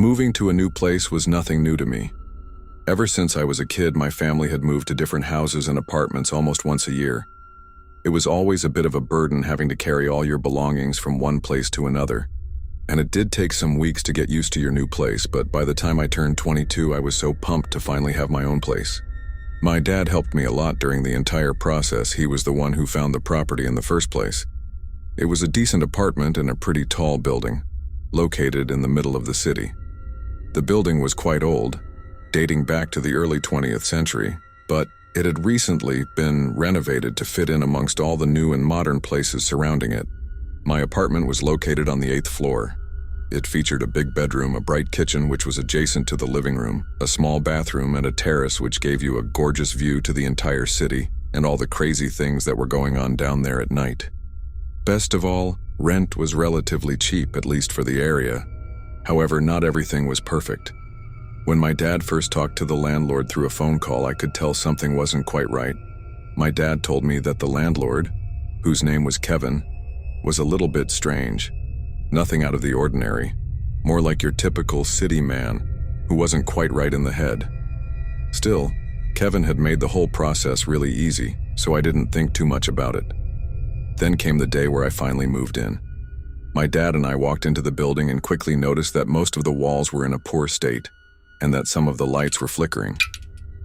Moving to a new place was nothing new to me. Ever since I was a kid, my family had moved to different houses and apartments almost once a year. It was always a bit of a burden having to carry all your belongings from one place to another. And it did take some weeks to get used to your new place, but by the time I turned 22, I was so pumped to finally have my own place. My dad helped me a lot during the entire process. He was the one who found the property in the first place. It was a decent apartment in a pretty tall building, located in the middle of the city. The building was quite old, dating back to the early 20th century, but it had recently been renovated to fit in amongst all the new and modern places surrounding it. My apartment was located on the 8th floor. It featured a big bedroom, a bright kitchen which was adjacent to the living room, a small bathroom, and a terrace which gave you a gorgeous view to the entire city and all the crazy things that were going on down there at night. Best of all, rent was relatively cheap, at least for the area. However, not everything was perfect. When my dad first talked to the landlord through a phone call, I could tell something wasn't quite right. My dad told me that the landlord, whose name was Kevin, was a little bit strange. Nothing out of the ordinary, more like your typical city man who wasn't quite right in the head. Still, Kevin had made the whole process really easy, so I didn't think too much about it. Then came the day where I finally moved in. My dad and I walked into the building and quickly noticed that most of the walls were in a poor state and that some of the lights were flickering.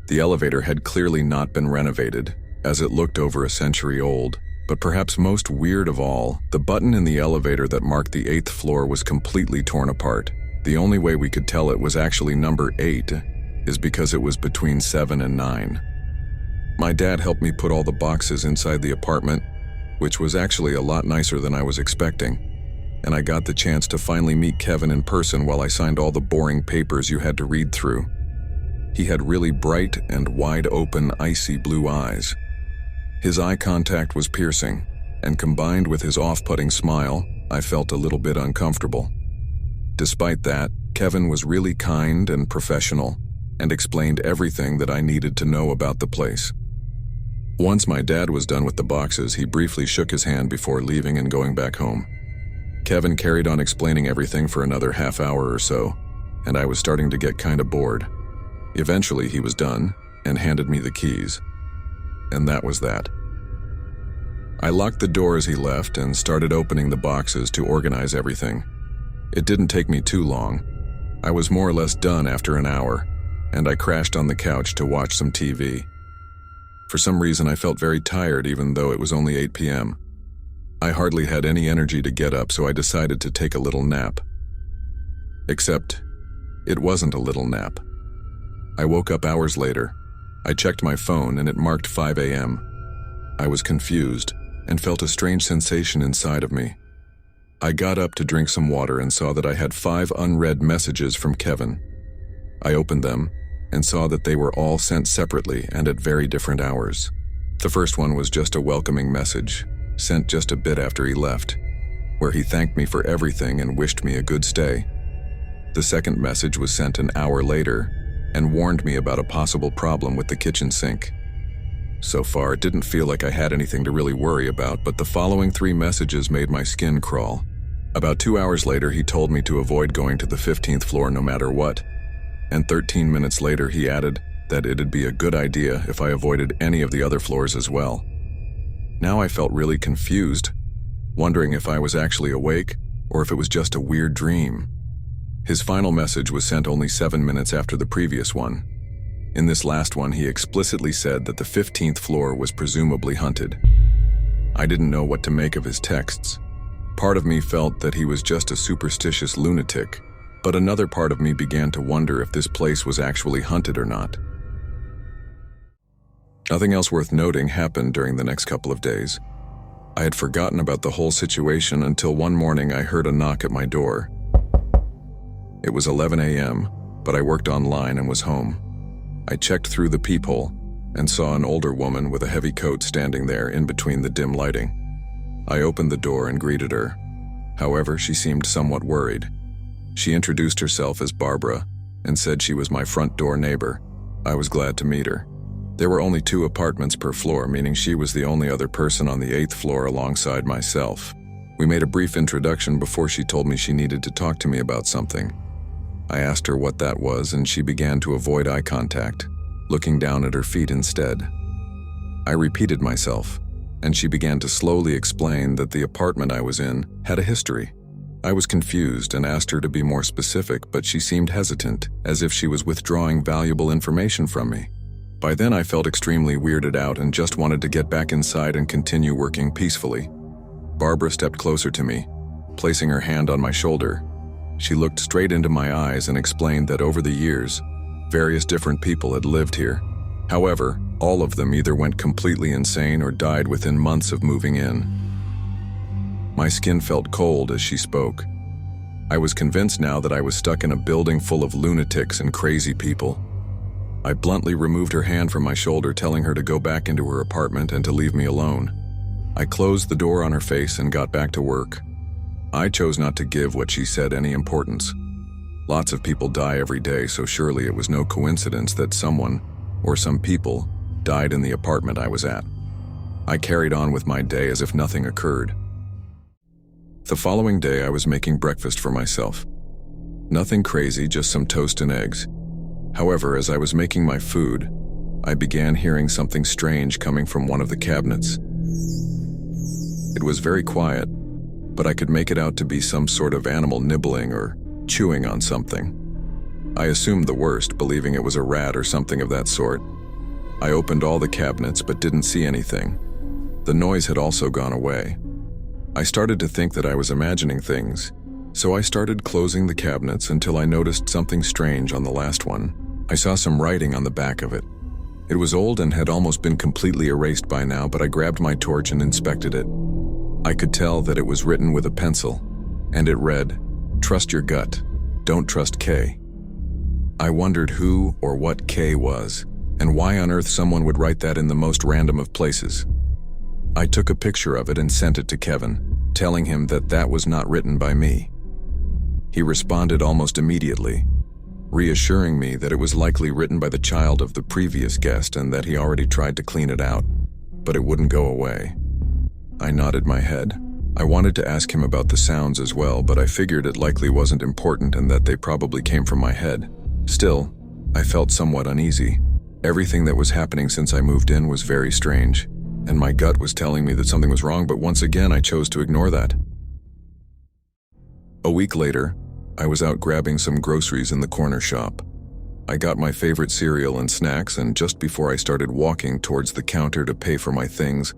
The elevator had clearly not been renovated, as it looked over a century old. But perhaps most weird of all, the button in the elevator that marked the 8th floor was completely torn apart. The only way we could tell it was actually number 8 is because it was between 7 and 9. My dad helped me put all the boxes inside the apartment, which was actually a lot nicer than I was expecting. And I got the chance to finally meet Kevin in person while I signed all the boring papers you had to read through. He had really bright and wide-open, icy blue eyes. His eye contact was piercing, and combined with his off-putting smile, I felt a little bit uncomfortable. Despite that, Kevin was really kind and professional, and explained everything that I needed to know about the place. Once my dad was done with the boxes, he briefly shook his hand before leaving and going back home. Kevin carried on explaining everything for another half hour or so, and I was starting to get kinda bored. Eventually he was done, and handed me the keys. And that was that. I locked the door as he left and started opening the boxes to organize everything. It didn't take me too long. I was more or less done after an hour, and I crashed on the couch to watch some TV. For some reason, I felt very tired even though it was only 8 p.m. I hardly had any energy to get up, so I decided to take a little nap. Except, it wasn't a little nap. I woke up hours later. I checked my phone and it marked 5 a.m. I was confused and felt a strange sensation inside of me. I got up to drink some water and saw that I had 5 unread messages from Kevin. I opened them and saw that they were all sent separately and at very different hours. The first one was just a welcoming message, sent just a bit after he left, where he thanked me for everything and wished me a good stay. The second message was sent an hour later and warned me about a possible problem with the kitchen sink. So far, it didn't feel like I had anything to really worry about, but the following 3 messages made my skin crawl. About 2 hours later, he told me to avoid going to the 15th floor no matter what, and 13 minutes later he added that it'd be a good idea if I avoided any of the other floors as well. Now I felt really confused, wondering if I was actually awake or if it was just a weird dream. His final message was sent only 7 minutes after the previous one. In this last one, he explicitly said that the 15th floor was presumably haunted. I didn't know what to make of his texts. Part of me felt that he was just a superstitious lunatic, but another part of me began to wonder if this place was actually haunted or not. Nothing else worth noting happened during the next couple of days. I had forgotten about the whole situation until one morning I heard a knock at my door. It was 11 a.m., but I worked online and was home. I checked through the peephole and saw an older woman with a heavy coat standing there in between the dim lighting. I opened the door and greeted her. However, she seemed somewhat worried. She introduced herself as Barbara and said she was my front door neighbor. I was glad to meet her. There were only 2 apartments per floor, meaning she was the only other person on the 8th floor alongside myself. We made a brief introduction before she told me she needed to talk to me about something. I asked her what that was, and she began to avoid eye contact, looking down at her feet instead. I repeated myself, and she began to slowly explain that the apartment I was in had a history. I was confused and asked her to be more specific, but she seemed hesitant, as if she was withdrawing valuable information from me. By then I felt extremely weirded out and just wanted to get back inside and continue working peacefully. Barbara stepped closer to me, placing her hand on my shoulder. She looked straight into my eyes and explained that over the years, various different people had lived here. However, all of them either went completely insane or died within months of moving in. My skin felt cold as she spoke. I was convinced now that I was stuck in a building full of lunatics and crazy people. I bluntly removed her hand from my shoulder, telling her to go back into her apartment and to leave me alone. I closed the door on her face and got back to work. I chose not to give what she said any importance. Lots of people die every day, so surely it was no coincidence that someone, or some people, died in the apartment I was at. I carried on with my day as if nothing occurred. The following day I was making breakfast for myself. Nothing crazy, just some toast and eggs. However, as I was making my food, I began hearing something strange coming from one of the cabinets. It was very quiet, but I could make it out to be some sort of animal nibbling or chewing on something. I assumed the worst, believing it was a rat or something of that sort. I opened all the cabinets but didn't see anything. The noise had also gone away. I started to think that I was imagining things, so I started closing the cabinets until I noticed something strange on the last one. I saw some writing on the back of it. It was old and had almost been completely erased by now, but I grabbed my torch and inspected it. I could tell that it was written with a pencil, and it read, "Trust your gut, don't trust K." I wondered who or what K was, and why on earth someone would write that in the most random of places. I took a picture of it and sent it to Kevin, telling him that that was not written by me. He responded almost immediately, reassuring me that it was likely written by the child of the previous guest and that he already tried to clean it out, but it wouldn't go away. I nodded my head. I wanted to ask him about the sounds as well, but I figured it likely wasn't important and that they probably came from my head. Still, I felt somewhat uneasy. Everything that was happening since I moved in was very strange, and my gut was telling me that something was wrong, but once again I chose to ignore that. A week later, I was out grabbing some groceries in the corner shop. I got my favorite cereal and snacks, and just before I started walking towards the counter to pay for my things,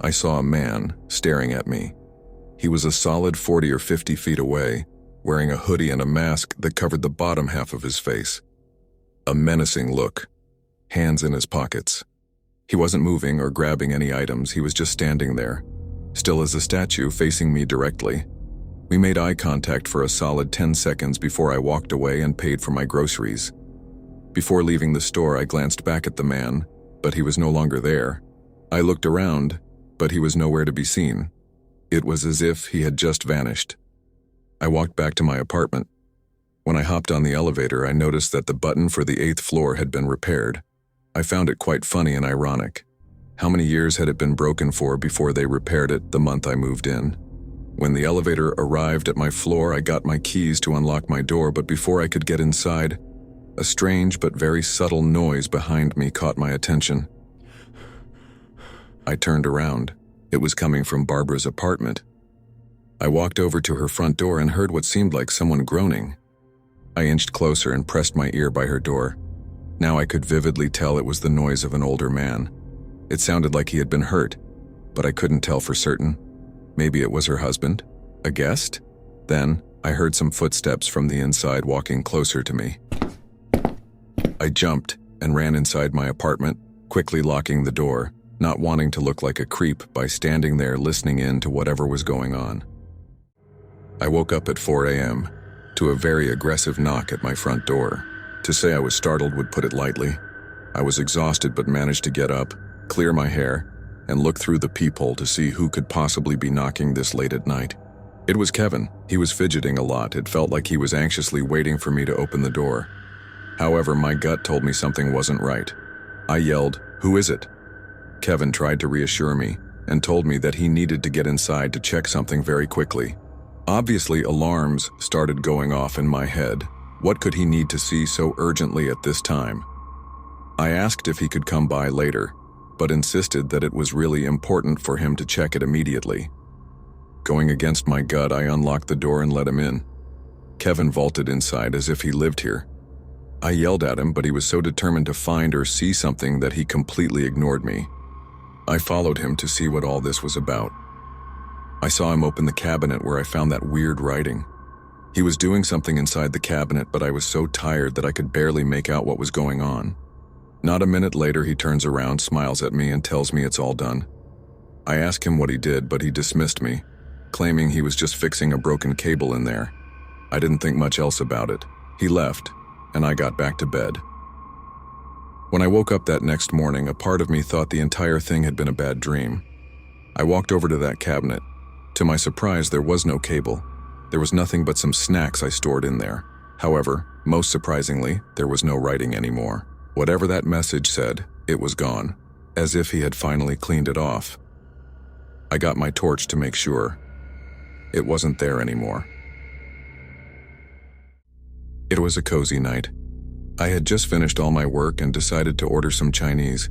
I saw a man staring at me. He was a solid 40 or 50 feet away, wearing a hoodie and a mask that covered the bottom half of his face. A menacing look, hands in his pockets. He wasn't moving or grabbing any items, he was just standing there, still as a statue, facing me directly. We made eye contact for a solid 10 seconds before I walked away and paid for my groceries. Before leaving the store, I glanced back at the man, but he was no longer there. I looked around, but he was nowhere to be seen. It was as if he had just vanished. I walked back to my apartment. When I hopped on the elevator, I noticed that the button for the 8th floor had been repaired. I found it quite funny and ironic. How many years had it been broken for before they repaired it the month I moved in? When the elevator arrived at my floor, I got my keys to unlock my door, but before I could get inside, a strange but very subtle noise behind me caught my attention. I turned around. It was coming from Barbara's apartment. I walked over to her front door and heard what seemed like someone groaning. I inched closer and pressed my ear by her door. Now I could vividly tell it was the noise of an older man. It sounded like he had been hurt, but I couldn't tell for certain. Maybe it was her husband? A guest? Then, I heard some footsteps from the inside walking closer to me. I jumped and ran inside my apartment, quickly locking the door, not wanting to look like a creep by standing there listening in to whatever was going on. I woke up at 4 a.m. to a very aggressive knock at my front door. To say I was startled would put it lightly. I was exhausted but managed to get up, clear my hair, and look through the peephole to see who could possibly be knocking this late at night. It was Kevin. He was fidgeting a lot. It felt like he was anxiously waiting for me to open the door. However, my gut told me something wasn't right. I yelled, "Who is it?" Kevin tried to reassure me and told me that he needed to get inside to check something very quickly. Obviously, alarms started going off in my head What could he need to see so urgently at this time? I asked if he could come by later, but insisted that it was really important for him to check it immediately. Going against my gut, I unlocked the door and let him in. Kevin vaulted inside as if he lived here. I yelled at him, but he was so determined to find or see something that he completely ignored me. I followed him to see what all this was about. I saw him open the cabinet where I found that weird writing. He was doing something inside the cabinet, but I was so tired that I could barely make out what was going on. Not a minute later, he turns around, smiles at me, and tells me it's all done. I asked him what he did, but he dismissed me, claiming he was just fixing a broken cable in there. I didn't think much else about it. He left, and I got back to bed. When I woke up that next morning, a part of me thought the entire thing had been a bad dream. I walked over to that cabinet. To my surprise, there was no cable. There was nothing but some snacks I stored in there. However, most surprisingly, there was no writing anymore. Whatever that message said, it was gone, as if he had finally cleaned it off. I got my torch to make sure. It wasn't there anymore. It was a cozy night. I had just finished all my work and decided to order some Chinese.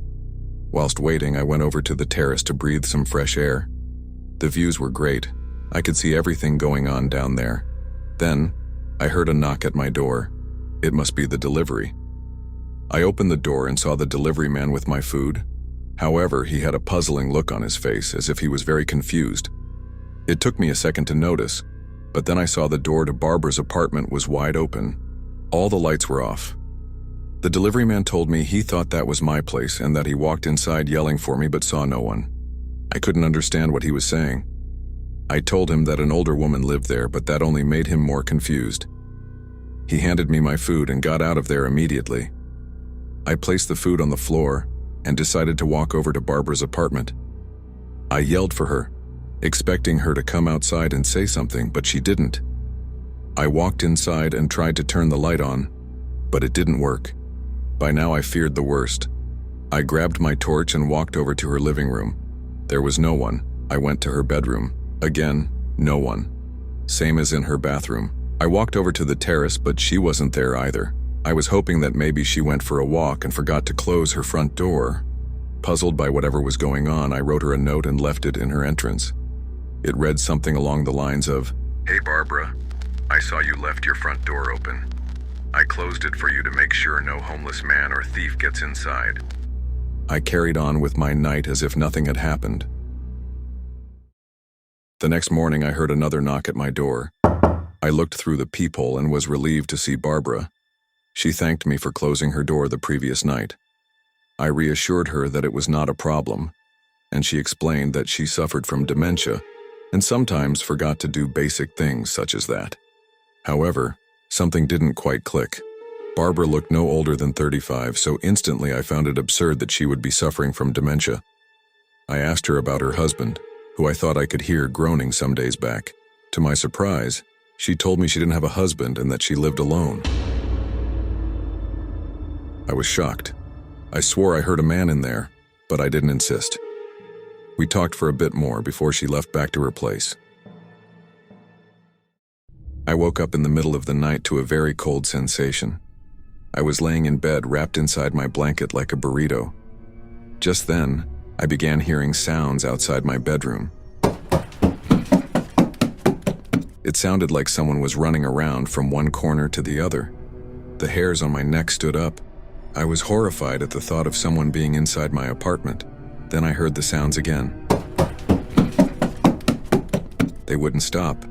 Whilst waiting, I went over to the terrace to breathe some fresh air. The views were great. I could see everything going on down there. Then, I heard a knock at my door. It must be the delivery. I opened the door and saw the delivery man with my food. However, he had a puzzling look on his face, as if he was very confused. It took me a second to notice, but then I saw the door to Barbara's apartment was wide open. All the lights were off. The delivery man told me he thought that was my place and that he walked inside yelling for me but saw no one. I couldn't understand what he was saying. I told him that an older woman lived there, but that only made him more confused. He handed me my food and got out of there immediately. I placed the food on the floor and decided to walk over to Barbara's apartment. I yelled for her, expecting her to come outside and say something, but she didn't. I walked inside and tried to turn the light on, but it didn't work. By now I feared the worst. I grabbed my torch and walked over to her living room. There was no one. I went to her bedroom. Again, no one. Same as in her bathroom. I walked over to the terrace, but she wasn't there either. I was hoping that maybe she went for a walk and forgot to close her front door. Puzzled by whatever was going on, I wrote her a note and left it in her entrance. It read something along the lines of, "Hey Barbara, I saw you left your front door open. I closed it for you to make sure no homeless man or thief gets inside." I carried on with my night as if nothing had happened. The next morning I heard another knock at my door. I looked through the peephole and was relieved to see Barbara. She thanked me for closing her door the previous night. I reassured her that it was not a problem, and she explained that she suffered from dementia and sometimes forgot to do basic things such as that. However, something didn't quite click. Barbara looked no older than 35, so instantly I found it absurd that she would be suffering from dementia. I asked her about her husband, who I thought I could hear groaning some days back. To my surprise, she told me she didn't have a husband and that she lived alone. I was shocked. I swore I heard a man in there, but I didn't insist. We talked for a bit more before she left back to her place. I woke up in the middle of the night to a very cold sensation. I was laying in bed wrapped inside my blanket like a burrito. Just then, I began hearing sounds outside my bedroom. It sounded like someone was running around from one corner to the other. The hairs on my neck stood up. I was horrified at the thought of someone being inside my apartment. Then I heard the sounds again. They wouldn't stop.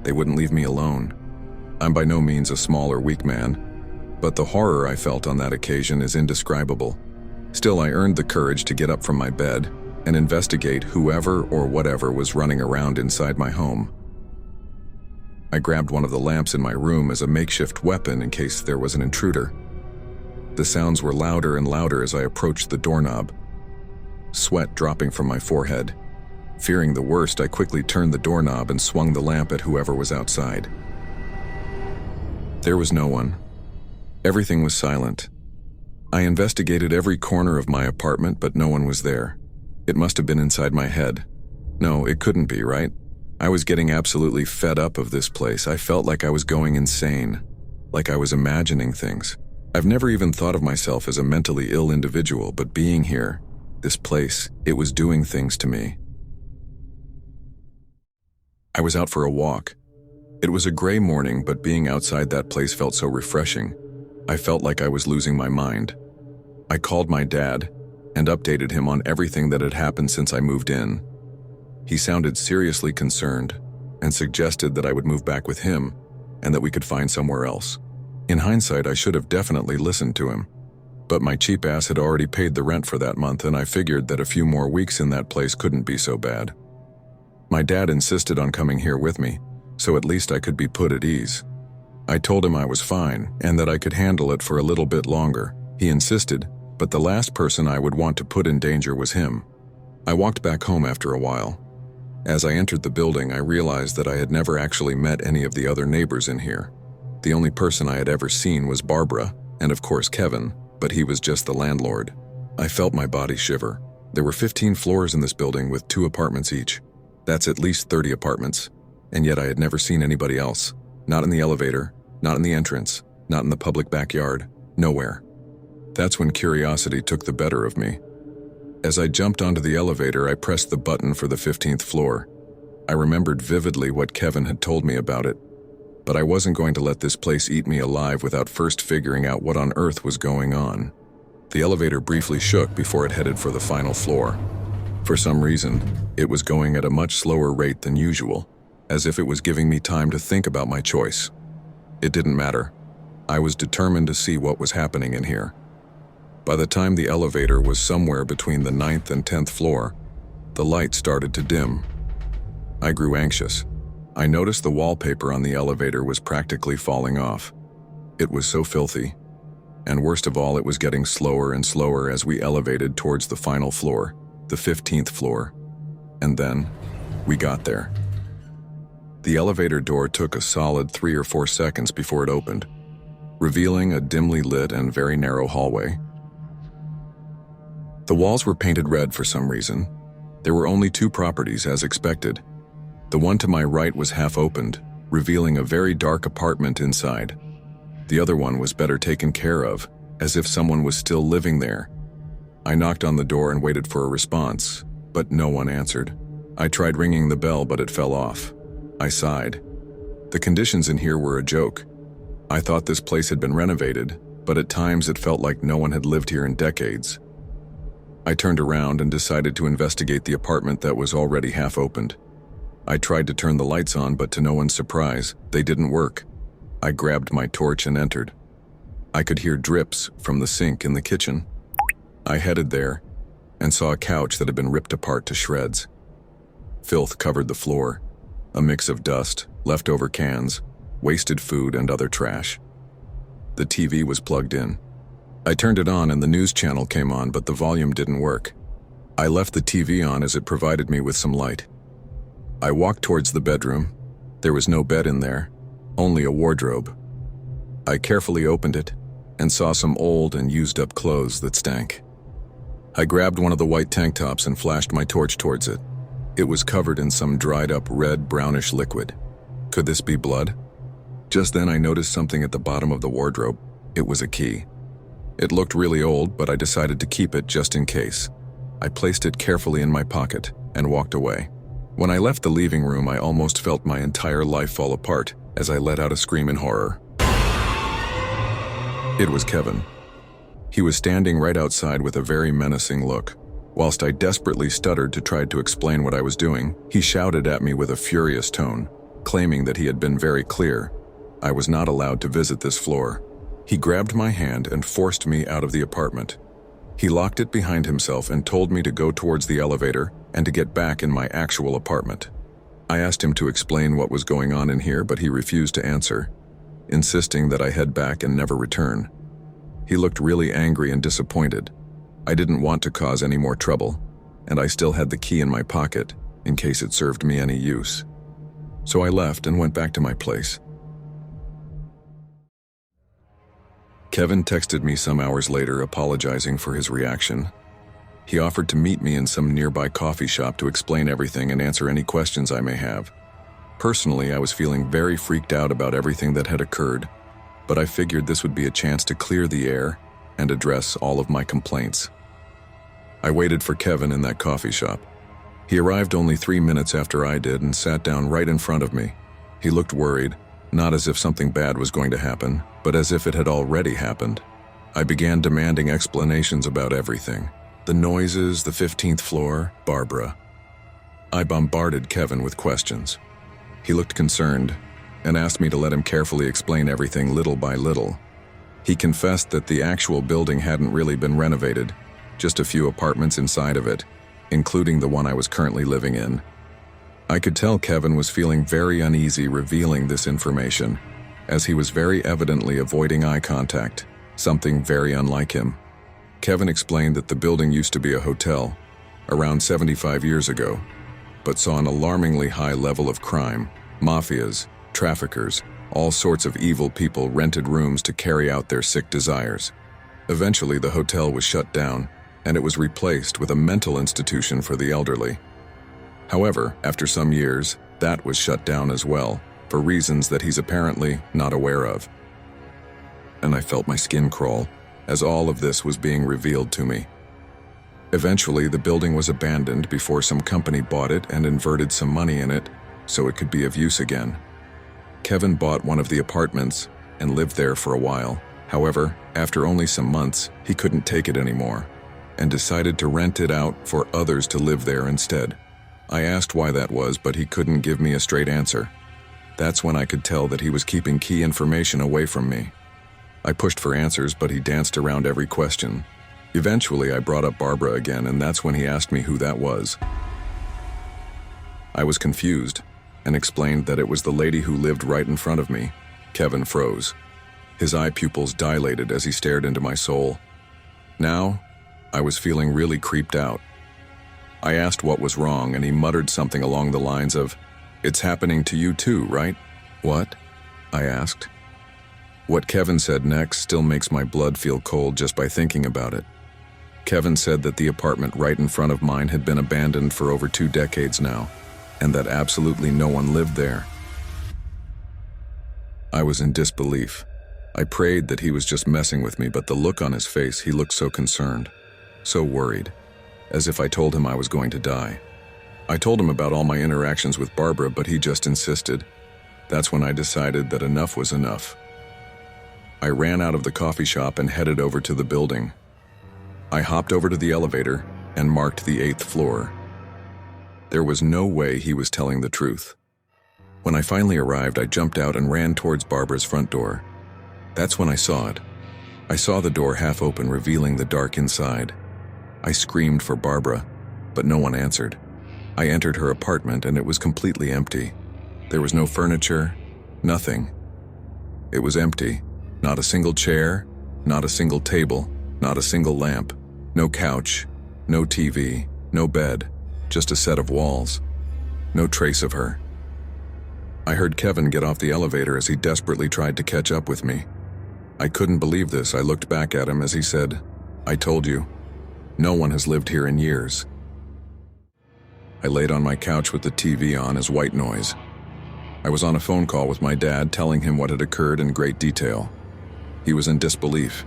They wouldn't leave me alone. I'm by no means a small or weak man, but the horror I felt on that occasion is indescribable. Still, I earned the courage to get up from my bed and investigate whoever or whatever was running around inside my home. I grabbed one of the lamps in my room as a makeshift weapon in case there was an intruder. The sounds were louder and louder as I approached the doorknob, sweat dropping from my forehead. Fearing the worst, I quickly turned the doorknob and swung the lamp at whoever was outside. There was no one. Everything was silent. I investigated every corner of my apartment, but no one was there. It must have been inside my head. No, it couldn't be, right? I was getting absolutely fed up of this place. I felt like I was going insane. like I was imagining things. I've never even thought of myself as a mentally ill individual, but being here, this place, it was doing things to me. I was out for a walk. It was a gray morning, but being outside that place felt so refreshing. I felt like I was losing my mind. I called my dad and updated him on everything that had happened since I moved in. He sounded seriously concerned and suggested that I would move back with him and that we could find somewhere else. In hindsight, I should have definitely listened to him, but my cheap ass had already paid the rent for that month, and I figured that a few more weeks in that place couldn't be so bad. My dad insisted on coming here with me, so at least I could be put at ease. I told him I was fine and that I could handle it for a little bit longer. He insisted, but the last person I would want to put in danger was him. I walked back home after a while. As I entered the building, I realized that I had never actually met any of the other neighbors in here. The only person I had ever seen was Barbara, and of course Kevin, but he was just the landlord. I felt my body shiver. There were 15 floors in this building with 2 apartments each. That's at least 30 apartments, and yet I had never seen anybody else. Not in the elevator, not in the entrance, not in the public backyard, nowhere. That's when curiosity took the better of me. As I jumped onto the elevator, I pressed the button for the 15th floor. I remembered vividly what Kevin had told me about it, but I wasn't going to let this place eat me alive without first figuring out what on earth was going on. The elevator briefly shook before it headed for the final floor. For some reason, it was going at a much slower rate than usual, as if it was giving me time to think about my choice. It didn't matter. I was determined to see what was happening in here. By the time the elevator was somewhere between the 9th and 10th floor, the light started to dim. I grew anxious. I noticed the wallpaper on the elevator was practically falling off. It was so filthy. And worst of all, it was getting slower and slower as we elevated towards the final floor, the 15th floor. And then, we got there. The elevator door took a solid 3 or 4 seconds before it opened, revealing a dimly lit and very narrow hallway. The walls were painted red for some reason. There were only 2 properties, as expected. The one to my right was half opened, revealing a very dark apartment inside. The other one was better taken care of, as if someone was still living there. I knocked on the door and waited for a response, but no one answered. I tried ringing the bell, but it fell off. I sighed. The conditions in here were a joke. I thought this place had been renovated, but at times it felt like no one had lived here in decades. I turned around and decided to investigate the apartment that was already half opened. I tried to turn the lights on, but to no one's surprise, they didn't work. I grabbed my torch and entered. I could hear drips from the sink in the kitchen. I headed there and saw a couch that had been ripped apart to shreds. Filth covered the floor, a mix of dust, leftover cans, wasted food, and other trash. The TV was plugged in. I turned it on and the news channel came on, but the volume didn't work. I left the TV on as it provided me with some light. I walked towards the bedroom. There was no bed in there, only a wardrobe. I carefully opened it and saw some old and used-up clothes that stank. I grabbed one of the white tank tops and flashed my torch towards it. It was covered in some dried-up red-brownish liquid. Could this be blood? Just then I noticed something at the bottom of the wardrobe. It was a key. It looked really old, but I decided to keep it just in case. I placed it carefully in my pocket and walked away. When I left the living room, I almost felt my entire life fall apart as I let out a scream in horror. It was Kevin. He was standing right outside with a very menacing look. Whilst I desperately stuttered to try to explain what I was doing, he shouted at me with a furious tone, claiming that he had been very clear. I was not allowed to visit this floor. He grabbed my hand and forced me out of the apartment. He locked it behind himself and told me to go towards the elevator and to get back in my actual apartment. I asked him to explain what was going on in here, but he refused to answer, insisting that I head back and never return. He looked really angry and disappointed. I didn't want to cause any more trouble, and I still had the key in my pocket in case it served me any use. So I left and went back to my place. Kevin texted me some hours later apologizing for his reaction. He offered to meet me in some nearby coffee shop to explain everything and answer any questions I may have. Personally, I was feeling very freaked out about everything that had occurred, but I figured this would be a chance to clear the air and address all of my complaints. I waited for Kevin in that coffee shop. He arrived only 3 minutes after I did and sat down right in front of me. He looked worried, not as if something bad was going to happen, but as if it had already happened. I began demanding explanations about everything. The noises, the 15th floor, Barbara. I bombarded Kevin with questions. He looked concerned and asked me to let him carefully explain everything little by little. He confessed that the actual building hadn't really been renovated, just a few apartments inside of it, including the one I was currently living in. I could tell Kevin was feeling very uneasy revealing this information, as he was very evidently avoiding eye contact, something very unlike him. Kevin explained that the building used to be a hotel, around 75 years ago, but saw an alarmingly high level of crime. Mafias, traffickers, all sorts of evil people rented rooms to carry out their sick desires. Eventually, the hotel was shut down, and it was replaced with a mental institution for the elderly. However, after some years, that was shut down as well, for reasons that he's apparently not aware of. And I felt my skin crawl, as all of this was being revealed to me. Eventually, the building was abandoned before some company bought it and inverted some money in it so it could be of use again. Kevin bought one of the apartments and lived there for a while. However, after only some months, he couldn't take it anymore and decided to rent it out for others to live there instead. I asked why that was, but he couldn't give me a straight answer. That's when I could tell that he was keeping key information away from me. I pushed for answers, but he danced around every question. Eventually, I brought up Barbara again, and that's when he asked me who that was. I was confused and explained that it was the lady who lived right in front of me. Kevin froze. His eye pupils dilated as he stared into my soul. Now, I was feeling really creeped out. I asked what was wrong, and he muttered something along the lines of, "It's happening to you too, right?" "What?" I asked. What Kevin said next still makes my blood feel cold just by thinking about it. Kevin said that the apartment right in front of mine had been abandoned for over 2 decades now, and that absolutely no one lived there. I was in disbelief. I prayed that he was just messing with me, but the look on his face, he looked so concerned, so worried, as if I told him I was going to die. I told him about all my interactions with Barbara, but he just insisted. That's when I decided that enough was enough. I ran out of the coffee shop and headed over to the building. I hopped over to the elevator and marked the 8th floor. There was no way he was telling the truth. When I finally arrived, I jumped out and ran towards Barbara's front door. That's when I saw it. I saw the door half open, revealing the dark inside. I screamed for Barbara, but no one answered. I entered her apartment and it was completely empty. There was no furniture, nothing. It was empty. Not a single chair, not a single table, not a single lamp, no couch, no TV, no bed, just a set of walls. No trace of her. I heard Kevin get off the elevator as he desperately tried to catch up with me. I couldn't believe this. I looked back at him as he said, "I told you, no one has lived here in years." I laid on my couch with the TV on as white noise. I was on a phone call with my dad, telling him what had occurred in great detail. He was in disbelief,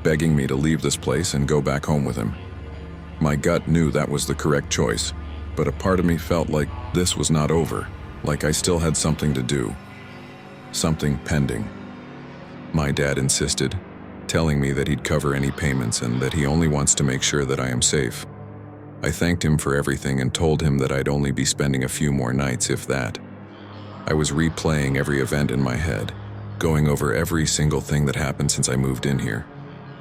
begging me to leave this place and go back home with him. My gut knew that was the correct choice, but a part of me felt like this was not over, like I still had something to do, something pending. My dad insisted, telling me that he'd cover any payments and that he only wants to make sure that I am safe. I thanked him for everything and told him that I'd only be spending a few more nights, if that. I was replaying every event in my head, going over every single thing that happened since I moved in here.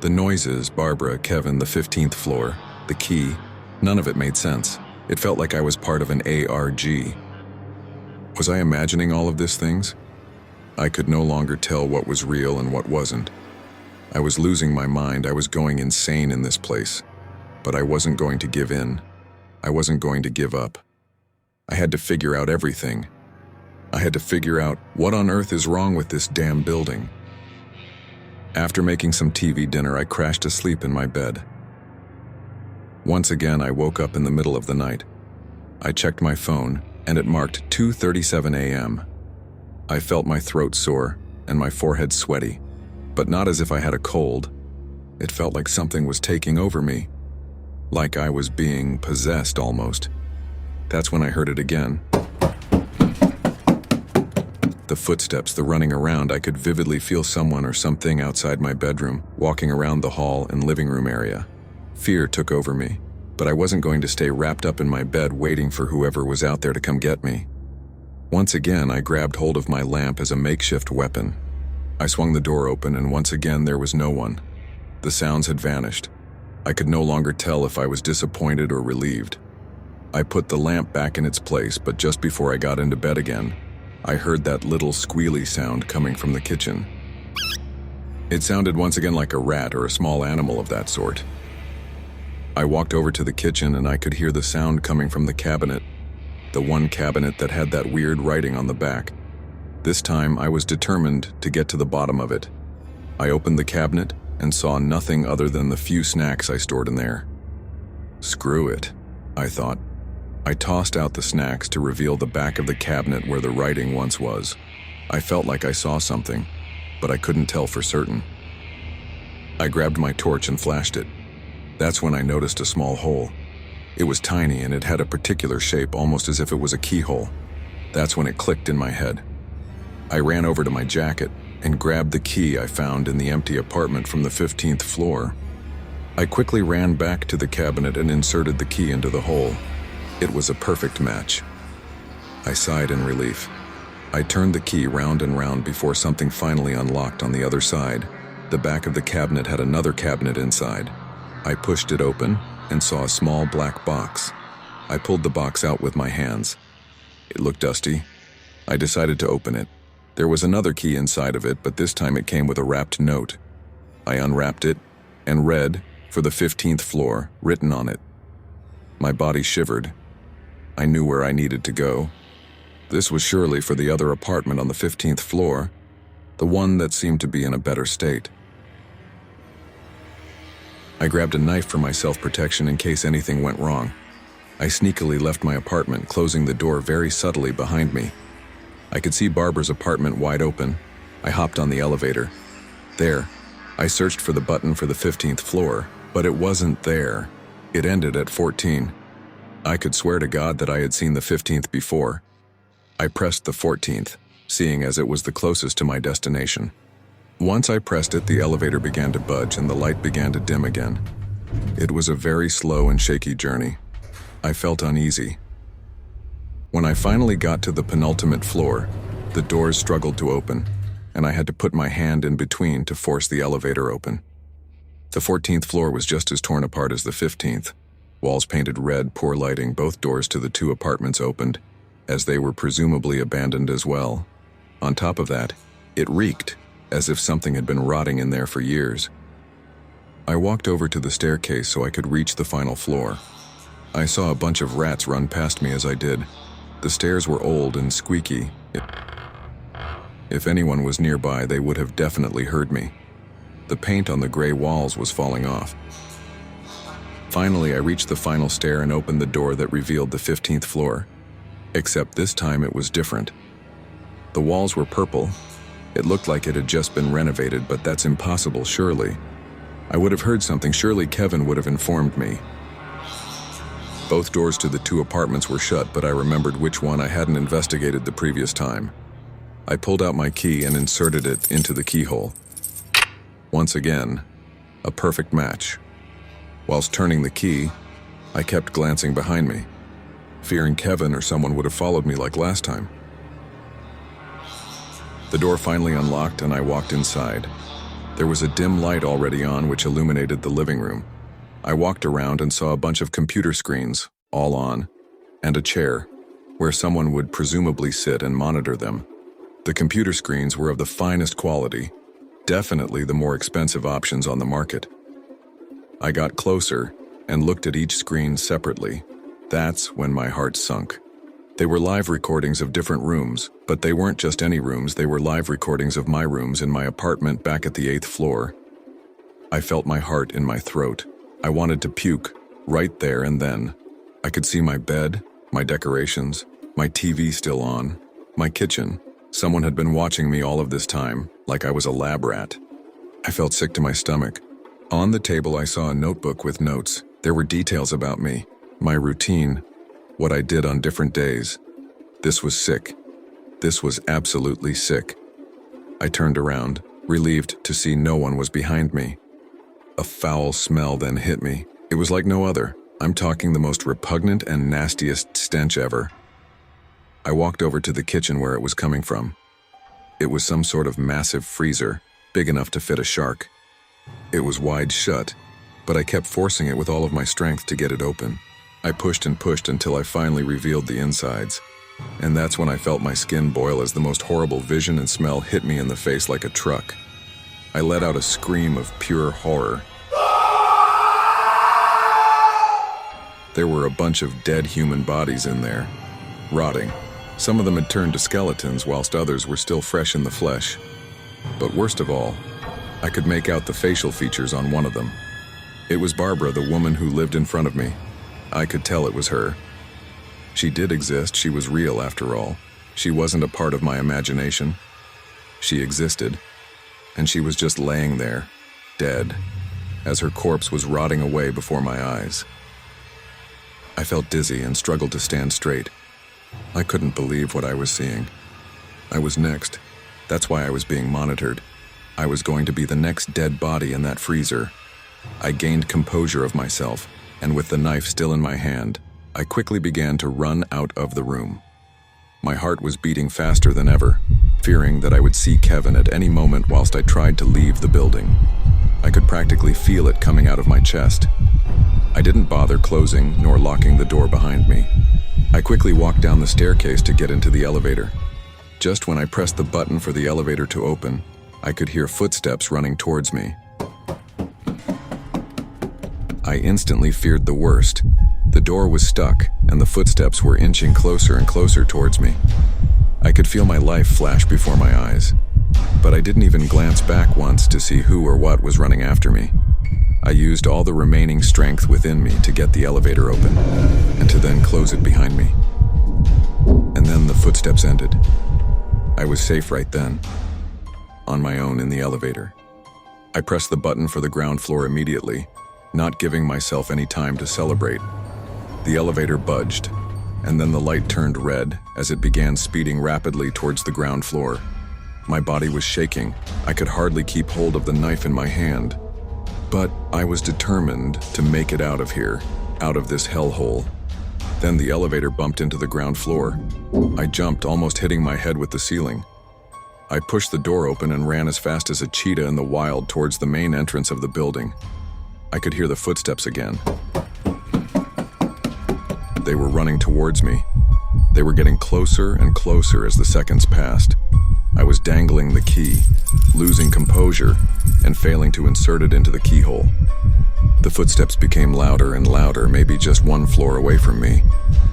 The noises, Barbara, Kevin, the 15th floor, the key, none of it made sense. It felt like I was part of an ARG. Was I imagining all of these things? I could no longer tell what was real and what wasn't. I was losing my mind. I was going insane in this place. But I wasn't going to give in. I wasn't going to give up. I had to figure out everything. I had to figure out what on earth is wrong with this damn building. After making some TV dinner, I crashed asleep in my bed. Once again, I woke up in the middle of the night. I checked my phone, and it marked 2:37 a.m. I felt my throat sore and my forehead sweaty. but not as if I had a cold. It felt like something was taking over me, like I was being possessed almost. That's when I heard it again. The footsteps, the running around. I could vividly feel someone or something outside my bedroom, walking around the hall and living room area. Fear took over me, but I wasn't going to stay wrapped up in my bed waiting for whoever was out there to come get me. Once again, I grabbed hold of my lamp as a makeshift weapon. I swung the door open, and once again there was no one. The sounds had vanished. I could no longer tell if I was disappointed or relieved. I put the lamp back in its place, but just before I got into bed again, I heard that little squealy sound coming from the kitchen. It sounded once again like a rat or a small animal of that sort. I walked over to the kitchen and I could hear the sound coming from the cabinet, the one cabinet that had that weird writing on the back. This time I was determined to get to the bottom of it. I opened the cabinet and saw nothing other than the few snacks I stored in there. Screw it, I thought. I tossed out the snacks to reveal the back of the cabinet where the writing once was. I felt like I saw something, but I couldn't tell for certain. I grabbed my torch and flashed it. That's when I noticed a small hole. It was tiny and it had a particular shape, almost as if it was a keyhole. That's when it clicked in my head. I ran over to my jacket and grabbed the key I found in the empty apartment from the 15th floor. I quickly ran back to the cabinet and inserted the key into the hole. It was a perfect match. I sighed in relief. I turned the key round and round before something finally unlocked on the other side. The back of the cabinet had another cabinet inside. I pushed it open and saw a small black box. I pulled the box out with my hands. It looked dusty. I decided to open it. There was another key inside of it, but this time it came with a wrapped note. I unwrapped it and read, "For the 15th floor," written on it. My body shivered. I knew where I needed to go. This was surely for the other apartment on the 15th floor, the one that seemed to be in a better state. I grabbed a knife for my self-protection in case anything went wrong. I sneakily left my apartment, closing the door very subtly behind me. I could see Barbara's apartment wide open. I hopped on the elevator. There, I searched for the button for the 15th floor, but it wasn't there. It ended at 14. I could swear to God that I had seen the 15th before. I pressed the 14th, seeing as it was the closest to my destination. Once I pressed it, the elevator began to budge and the light began to dim again. It was a very slow and shaky journey. I felt uneasy. When I finally got to the penultimate floor, the doors struggled to open, and I had to put my hand in between to force the elevator open. The 14th floor was just as torn apart as the 15th. Walls painted red, poor lighting, both doors to the two apartments opened, as they were presumably abandoned as well. On top of that, it reeked, as if something had been rotting in there for years. I walked over to the staircase so I could reach the final floor. I saw a bunch of rats run past me as I did. The stairs were old and squeaky. If anyone was nearby, they would have definitely heard me. The paint on the gray walls was falling off. Finally, I reached the final stair and opened the door that revealed the 15th floor. Except this time it was different. The walls were purple. It looked like it had just been renovated, but that's impossible, surely. I would have heard something. Surely Kevin would have informed me. Both doors to the two apartments were shut, but I remembered which one I hadn't investigated the previous time. I pulled out my key and inserted it into the keyhole. Once again, a perfect match. Whilst turning the key, I kept glancing behind me, fearing Kevin or someone would have followed me like last time. The door finally unlocked and I walked inside. There was a dim light already on which illuminated the living room. I walked around and saw a bunch of computer screens, all on, and a chair, where someone would presumably sit and monitor them. The computer screens were of the finest quality, definitely the more expensive options on the market. I got closer and looked at each screen separately. That's when my heart sunk. They were live recordings of different rooms, but they weren't just any rooms, they were live recordings of my rooms in my apartment back at the 8th floor. I felt my heart in my throat. I wanted to puke, right there and then. I could see my bed, my decorations, my TV still on, my kitchen. Someone had been watching me all of this time, like I was a lab rat. I felt sick to my stomach. On the table, I saw a notebook with notes. There were details about me, my routine, what I did on different days. This was sick. This was absolutely sick. I turned around, relieved to see no one was behind me. A foul smell then hit me. It was like no other. I'm talking the most repugnant and nastiest stench ever. I walked over to the kitchen where it was coming from. It was some sort of massive freezer, big enough to fit a shark. It was wide shut, but I kept forcing it with all of my strength to get it open. I pushed and pushed until I finally revealed the insides. And that's when I felt my skin boil as the most horrible vision and smell hit me in the face like a truck. I let out a scream of pure horror. There were a bunch of dead human bodies in there, rotting. Some of them had turned to skeletons, whilst others were still fresh in the flesh. But worst of all, I could make out the facial features on one of them. It was Barbara, the woman who lived in front of me. I could tell it was her. She did exist, she was real after all. She wasn't a part of my imagination. She existed, and she was just laying there, dead, as her corpse was rotting away before my eyes. I felt dizzy and struggled to stand straight. I couldn't believe what I was seeing. I was next. That's why I was being monitored. I was going to be the next dead body in that freezer. I gained composure of myself, and with the knife still in my hand, I quickly began to run out of the room. My heart was beating faster than ever, fearing that I would see Kevin at any moment whilst I tried to leave the building. I could practically feel it coming out of my chest. I didn't bother closing nor locking the door behind me. I quickly walked down the staircase to get into the elevator. Just when I pressed the button for the elevator to open, I could hear footsteps running towards me. I instantly feared the worst. The door was stuck, and the footsteps were inching closer and closer towards me. I could feel my life flash before my eyes, but I didn't even glance back once to see who or what was running after me. I used all the remaining strength within me to get the elevator open, and to then close it behind me. And then the footsteps ended. I was safe right then, on my own in the elevator. I pressed the button for the ground floor immediately, not giving myself any time to celebrate. The elevator budged, and then the light turned red as it began speeding rapidly towards the ground floor. My body was shaking. I could hardly keep hold of the knife in my hand. But I was determined to make it out of here, out of this hellhole. Then the elevator bumped into the ground floor. I jumped, almost hitting my head with the ceiling. I pushed the door open and ran as fast as a cheetah in the wild towards the main entrance of the building. I could hear the footsteps again. They were running towards me. They were getting closer and closer as the seconds passed. I was dangling the key, losing composure, and failing to insert it into the keyhole. The footsteps became louder and louder, maybe just one floor away from me.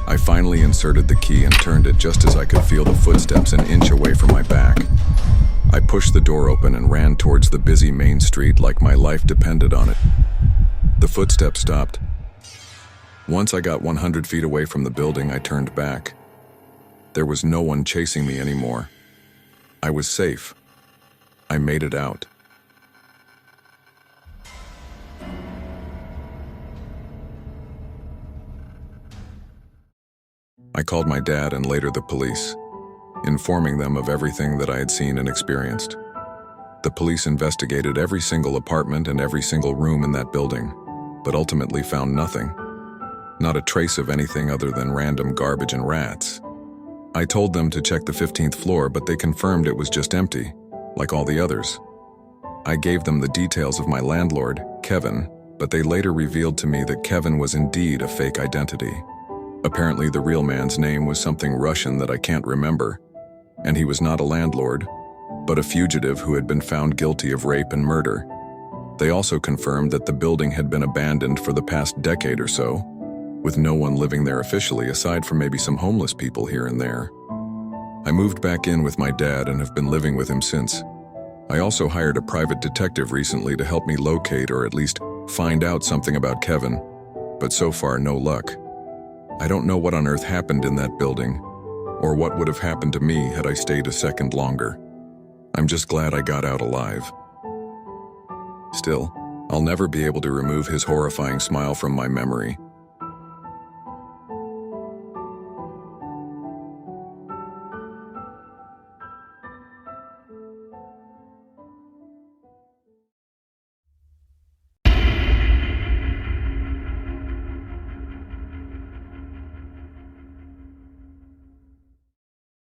I finally inserted the key and turned it just as I could feel the footsteps an inch away from my back. I pushed the door open and ran towards the busy main street like my life depended on it. The footsteps stopped. Once I got 100 feet away from the building, I turned back. There was no one chasing me anymore. I was safe. I made it out. I called my dad and later the police, informing them of everything that I had seen and experienced. The police investigated every single apartment and every single room in that building, but ultimately found nothing. Not a trace of anything other than random garbage and rats. I told them to check the 15th floor, but they confirmed it was just empty, like all the others. I gave them the details of my landlord, Kevin, but they later revealed to me that Kevin was indeed a fake identity. Apparently the real man's name was something Russian that I can't remember, and he was not a landlord, but a fugitive who had been found guilty of rape and murder. They also confirmed that the building had been abandoned for the past decade or so, with no one living there officially aside from maybe some homeless people here and there. I moved back in with my dad and have been living with him since. I also hired a private detective recently to help me locate or at least find out something about Kevin, but so far no luck. I don't know what on earth happened in that building, or what would have happened to me had I stayed a second longer. I'm just glad I got out alive. Still, I'll never be able to remove his horrifying smile from my memory,